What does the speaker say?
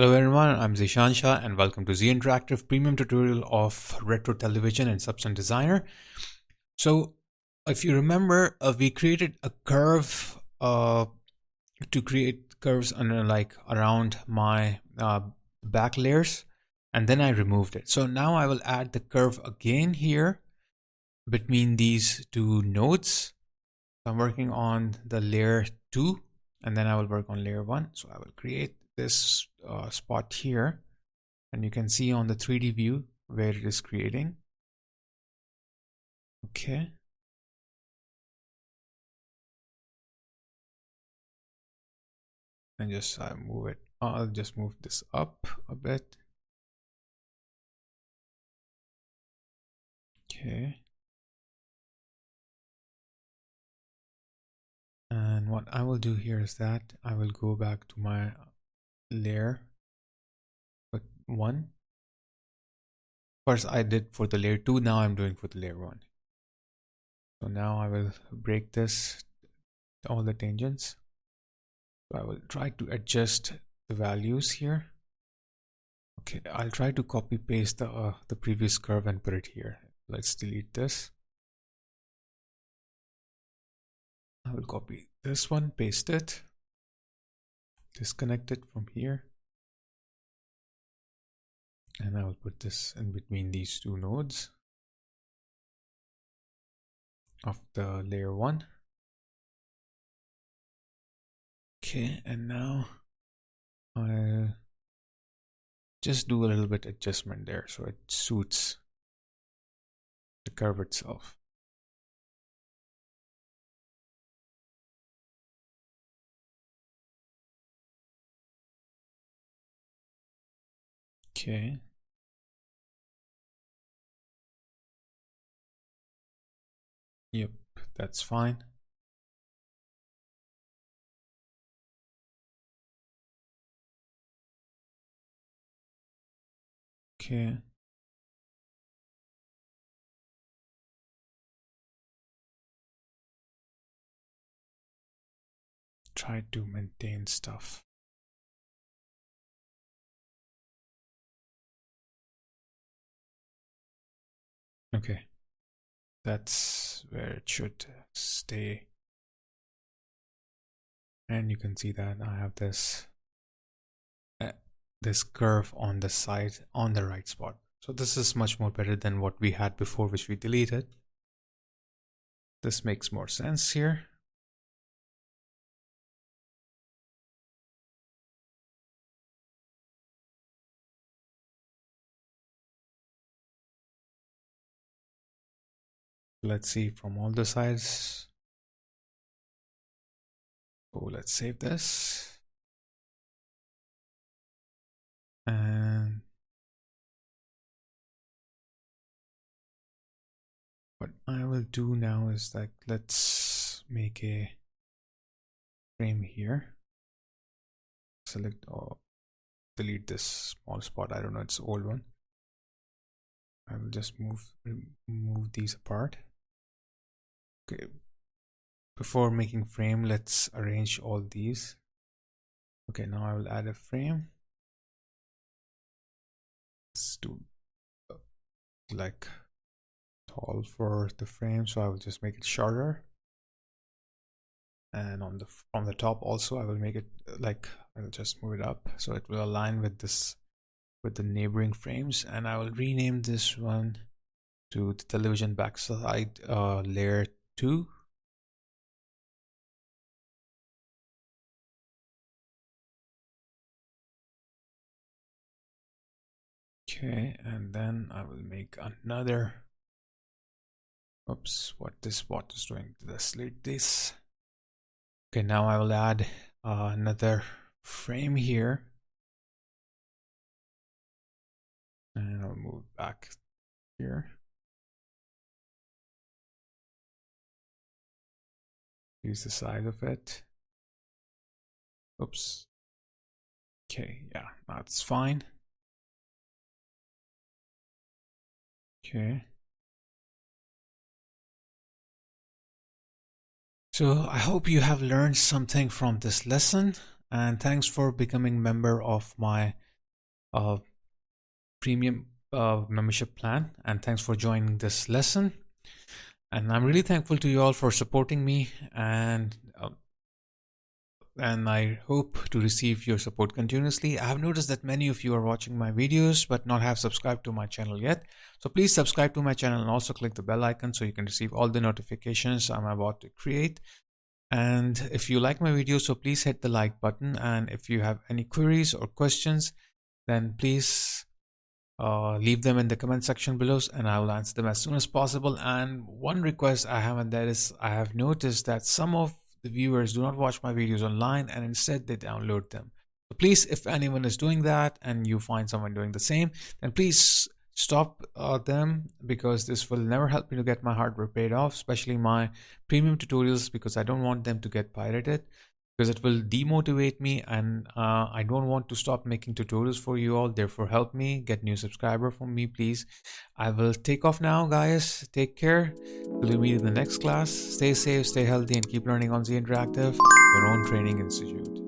Hello everyone, I'm Zishan Shah and welcome to Z Interactive premium tutorial of retro television and Substance Designer. So if you remember, we created a curve to create curves around my back layers, and then I removed it. So now I will add the curve again here between these two nodes. I'm working on the layer 2 and then I will work on layer 1. So I will create this spot here, and you can see on the 3D view where it is creating. Okay. And just move it. I'll just move this up a bit. Okay. And what I will do here is that I will go back to my layer 1. First I did for the layer 2, now I'm doing for the layer 1. So now I will break this, all the tangents. So I will try to adjust the values here. Okay, I'll try to copy paste the previous curve and put it here. Let's delete this. I will copy this one, paste it, disconnect it from here, and I will put this in between these two nodes of the layer 1. Okay, and now I'll just do a little bit adjustment there so it suits the curve itself. Okay. Yep, that's fine. Okay. Try to maintain stuff. Okay. That's where it should stay. And you can see that I have this curve on the side on the right spot. So this is much more better than what we had before, which we deleted. This makes more sense here. Let's see from all the sides. Oh, let's save this. And what I will do now is like, let's make a frame here. Select or delete this small spot. I don't know, it's the old one. I will just move these apart. Okay. Before making frame, let's arrange all these. Okay, now I will add a frame. Let's do like tall for the frame, so I will just make it shorter. And on the top also I will make it like, I'll just move it up so it will align with this, with the neighboring frames. And I will rename this one to the television backside layer 2. Okay, and then I will make another, oops, what this spot is doing, let's delete this. Okay, now I will add another frame here, and I'll move back here. Use the size of it. Oops. Okay, yeah, that's fine. Okay. So I hope you have learned something from this lesson, and thanks for becoming a member of my premium membership plan, and thanks for joining this lesson. And I'm really thankful to you all for supporting me, and I hope to receive your support continuously. I have noticed that many of you are watching my videos but not have subscribed to my channel yet. So please subscribe to my channel and also click the bell icon so you can receive all the notifications I'm about to create. And if you like my videos, so please hit the like button. And if you have any queries or questions, then please leave them in the comment section below and I will answer them as soon as possible. And one request I have, and that is, I have noticed that some of the viewers do not watch my videos online and instead they download them. So please, if anyone is doing that and you find someone doing the same, then please stop them, because this will never help me to get my hardware paid off, especially my premium tutorials, because I don't want them to get pirated, because it will demotivate me, and I don't want to stop making tutorials for you all. Therefore, help me get new subscriber for me, please. I will take off now, guys. Take care. We'll meet in the next class. Stay safe, stay healthy, and keep learning on Z Interactive, your own training institute.